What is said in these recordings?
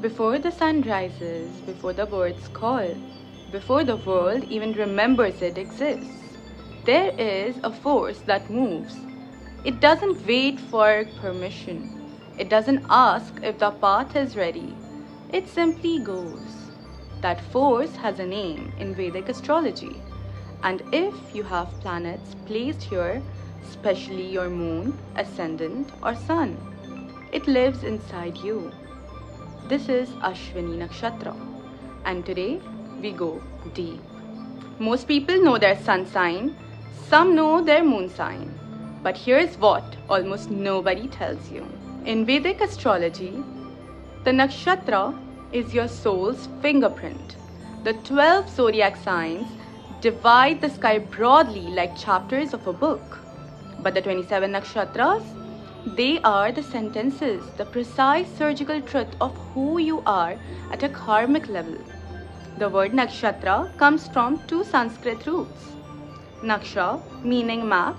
Before the sun rises, before the birds call, before the world even remembers it exists, there is a force that moves. It doesn't wait for permission. It doesn't ask if the path is ready. It simply goes. That force has a name in Vedic astrology. And if you have planets placed here, especially your moon, ascendant, or sun, it lives inside you. This is Ashwini Nakshatra, and today we go deep. Most people know their sun sign, some know their moon sign, but here's what almost nobody tells you. In Vedic astrology, the nakshatra is your soul's fingerprint. The 12 zodiac signs divide the sky broadly like chapters of a book. But the 27 nakshatras, they are the sentences, the precise surgical truth of who you are at a karmic level. The word nakshatra comes from two Sanskrit roots. Naksha, meaning map,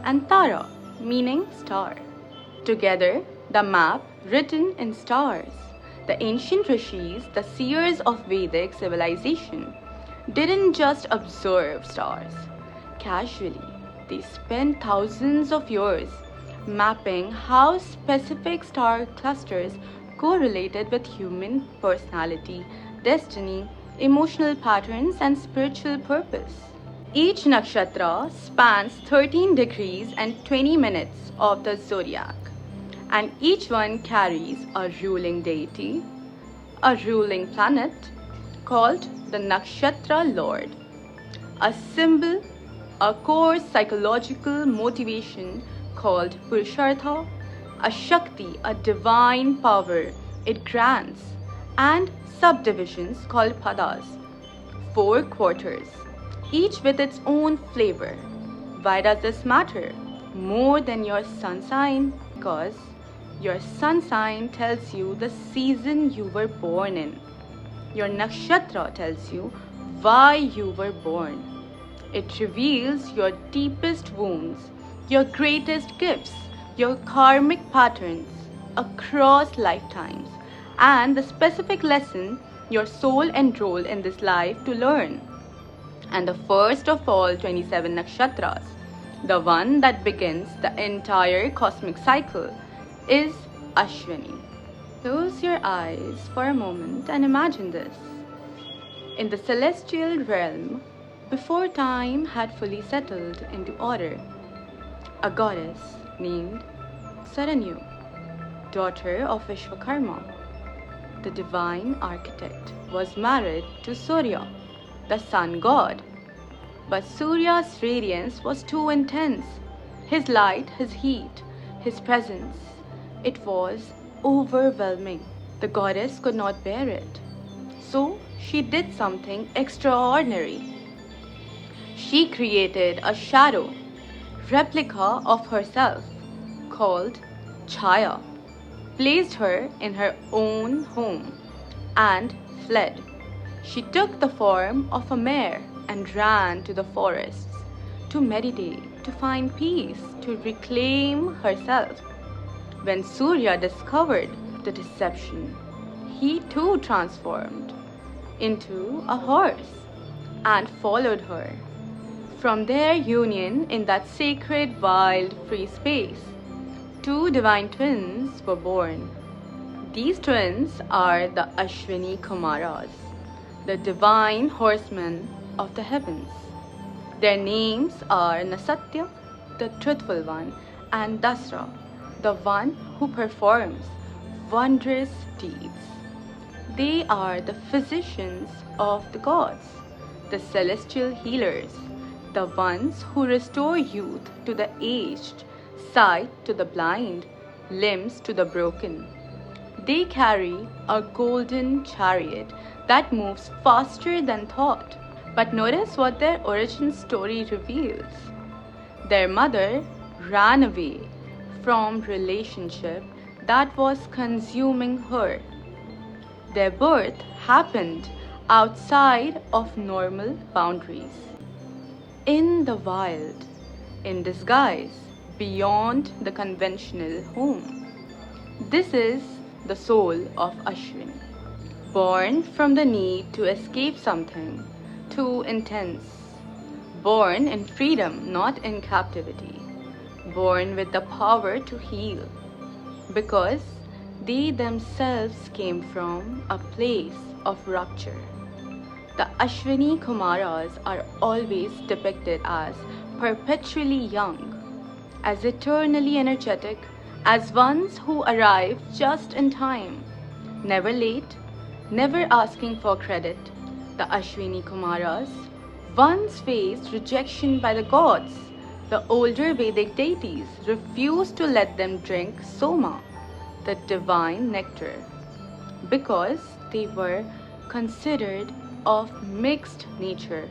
and Tara, meaning star. Together, the map written in stars. The ancient rishis, the seers of Vedic civilization, didn't just observe stars. Casually, they spent thousands of years mapping how specific star clusters correlated with human personality, destiny, emotional patterns, and spiritual purpose. Each nakshatra spans 13 degrees and 20 minutes of the zodiac, and each one carries a ruling deity, a ruling planet called the nakshatra lord, a symbol, a core psychological motivation called purushartha, a shakti, a divine power it grants, and subdivisions called padas, 4 quarters, each with its own flavor. Why does this matter? More than your sun sign, because your sun sign tells you the season you were born in. Your nakshatra tells you why you were born. It reveals your deepest wounds, your greatest gifts, your karmic patterns across lifetimes, and the specific lesson your soul enrolled in this life to learn. And the first of all 27 nakshatras, the one that begins the entire cosmic cycle, is Ashwini. Close your eyes for a moment and imagine this. In the celestial realm, before time had fully settled into order, a goddess named Saranyu, daughter of Vishwakarma, the divine architect, was married to Surya, the sun god. But Surya's radiance was too intense. His light, his heat, his presence, it was overwhelming. The goddess could not bear it. So she did something extraordinary. She created a shadow, replica of herself, called Chaya, placed her in her own home, and fled. She took the form of a mare and ran to the forests to meditate, to find peace, to reclaim herself. When Surya discovered the deception, he too transformed into a horse and followed her. From their union in that sacred, wild, free space, 2 divine twins were born. These twins are the Ashwini Kumaras, the divine horsemen of the heavens. Their names are Nasatya, the truthful one, and Dasra, the one who performs wondrous deeds. They are the physicians of the gods, the celestial healers, the ones who restore youth to the aged, sight to the blind, limbs to the broken. They carry a golden chariot that moves faster than thought. But notice what their origin story reveals. Their mother ran away from relationship that was consuming her. Their birth happened outside of normal boundaries, in the wild, in disguise, beyond the conventional home. This is the soul of Ashwini. Born from the need to escape something too intense. Born in freedom, not in captivity. Born with the power to heal. Because they themselves came from a place of rupture. The Ashwini Kumaras are always depicted as perpetually young, as eternally energetic, as ones who arrive just in time, never late, never asking for credit. The Ashwini Kumaras once faced rejection by the gods. The older Vedic deities refused to let them drink soma, the divine nectar, because they were considered of mixed nature,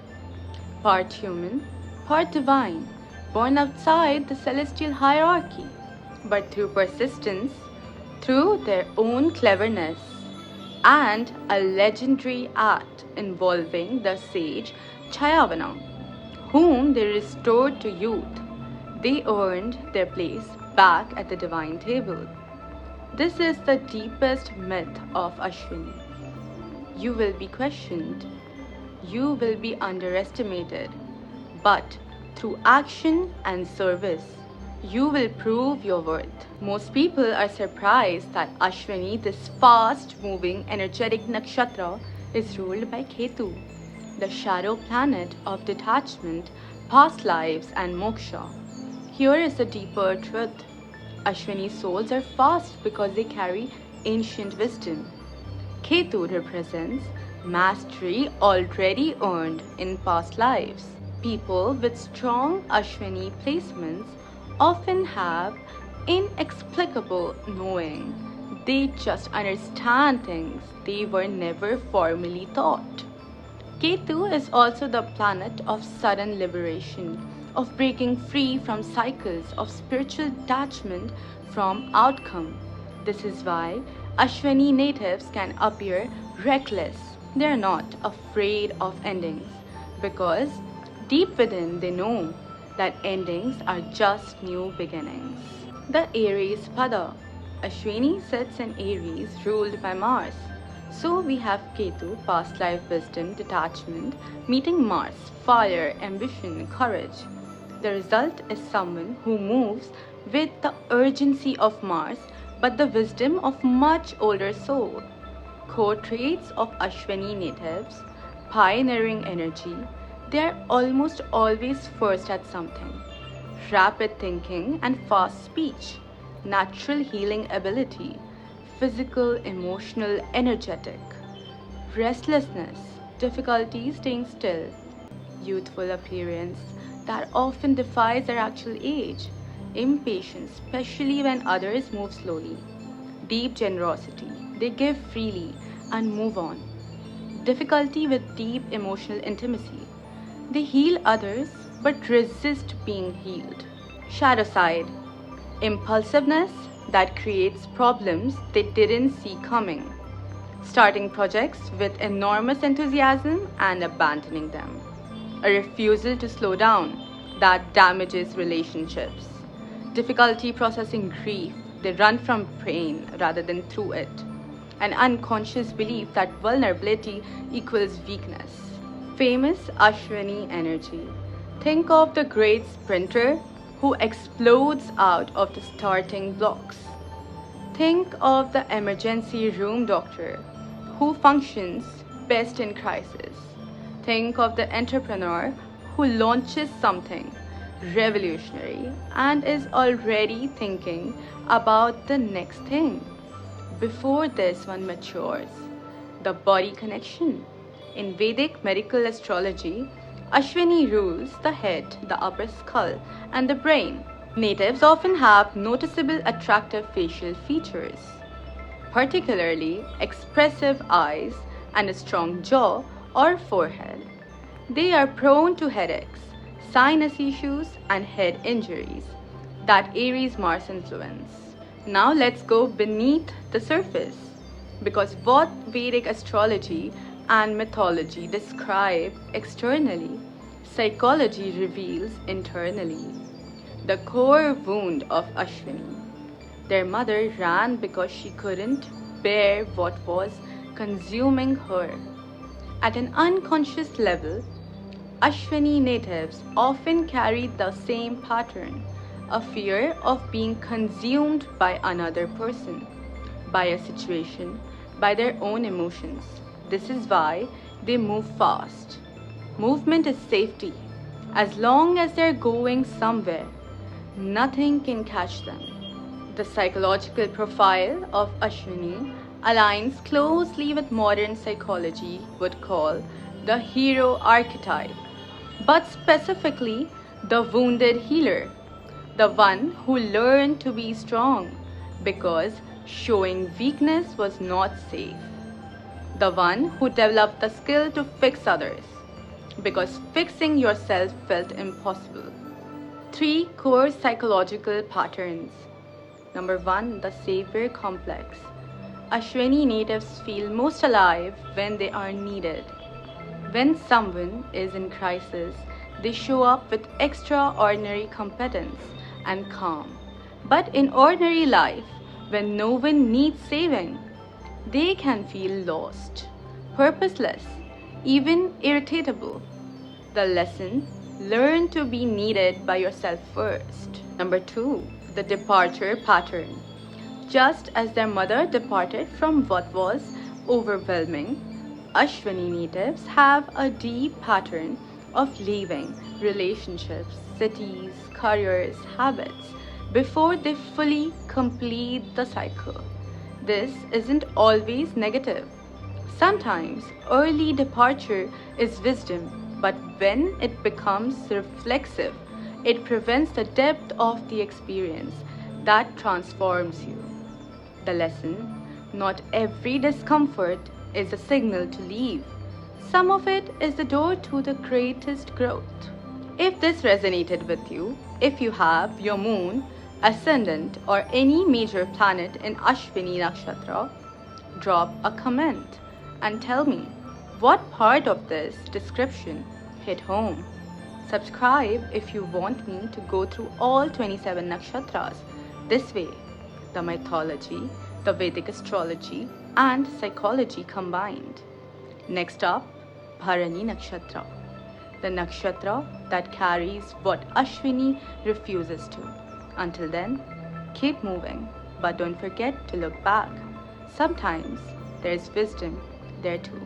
part human, part divine, born outside the celestial hierarchy. But through persistence, through their own cleverness, and a legendary act involving the sage Chayavana, whom they restored to youth, they earned their place back at the divine table. This is the deepest myth of Ashwini. You will be questioned, you will be underestimated, but through action and service, you will prove your worth. Most people are surprised that Ashwini, this fast-moving, energetic nakshatra, is ruled by Ketu, the shadow planet of detachment, past lives, and moksha. Here is the deeper truth. Ashwini souls are fast because they carry ancient wisdom. Ketu represents mastery already earned in past lives. People with strong Ashwini placements often have inexplicable knowing. They just understand things they were never formally taught. Ketu is also the planet of sudden liberation, of breaking free from cycles of spiritual detachment from outcome. This is why Ashwini natives can appear reckless. They are not afraid of endings because deep within they know that endings are just new beginnings. The Aries Pada. Ashwini sits in Aries ruled by Mars. So we have Ketu, past life wisdom, detachment, meeting Mars, fire, ambition, courage. The result is someone who moves with the urgency of Mars but the wisdom of much older soul. Core traits of Ashwini natives, pioneering energy, they are almost always first at something. Rapid thinking and fast speech, natural healing ability, physical, emotional, energetic, restlessness, difficulty staying still, youthful appearance that often defies their actual age, impatience, especially when others move slowly, deep generosity, they give freely and move on, difficulty with deep emotional intimacy, they heal others but resist being healed. Shadow side, impulsiveness that creates problems they didn't see coming, starting projects with enormous enthusiasm and abandoning them, a refusal to slow down that damages relationships, difficulty processing grief, they run from pain rather than through it, an unconscious belief that vulnerability equals weakness. Famous Ashwini energy. Think of the great sprinter who explodes out of the starting blocks. Think of the emergency room doctor who functions best in crisis. Think of the entrepreneur who launches something revolutionary and is already thinking about the next thing before this one matures. The body connection. In Vedic medical astrology, Ashwini rules the head, the upper skull, and the brain. Natives often have noticeable attractive facial features, particularly expressive eyes and a strong jaw or forehead. They are prone to headaches, sinus issues, and head injuries that Aries Mars influence. Now let's go beneath the surface, because what Vedic astrology and mythology describe externally, psychology reveals internally. The core wound of Ashwini. Their mother ran because she couldn't bear what was consuming her. At an unconscious level, Ashwini natives often carry the same pattern, a fear of being consumed by another person, by a situation, by their own emotions. This is why they move fast. Movement is safety. As long as they're going somewhere, nothing can catch them. The psychological profile of Ashwini aligns closely with modern psychology would call the hero archetype, but specifically the wounded healer, the one who learned to be strong because showing weakness was not safe, the one who developed the skill to fix others because fixing yourself felt impossible. 3 core psychological patterns. Number 1, the savior complex. Ashwini natives feel most alive when they are needed. When someone is in crisis, they show up with extraordinary competence and calm. But in ordinary life, when no one needs saving, they can feel lost, purposeless, even irritable. The lesson: learn to be needed by yourself first. Number 2, the departure pattern. Just as their mother departed from what was overwhelming, Ashwini natives have a deep pattern of leaving relationships, cities, careers, habits before they fully complete the cycle. This isn't always negative. Sometimes early departure is wisdom, but when it becomes reflexive, it prevents the depth of the experience that transforms you. The lesson: not every discomfort is a signal to leave. Some of it is the door to the greatest growth. If this resonated with you, if you have your moon, ascendant, or any major planet in Ashwini Nakshatra, drop a comment and tell me what part of this description hit home. Subscribe if you want me to go through all 27 nakshatras. This way, the mythology, the Vedic astrology, and psychology combined. Next up, Bharani Nakshatra, the nakshatra that carries what Ashwini refuses to. Until then, keep moving, but don't forget to look back. Sometimes there's wisdom there too.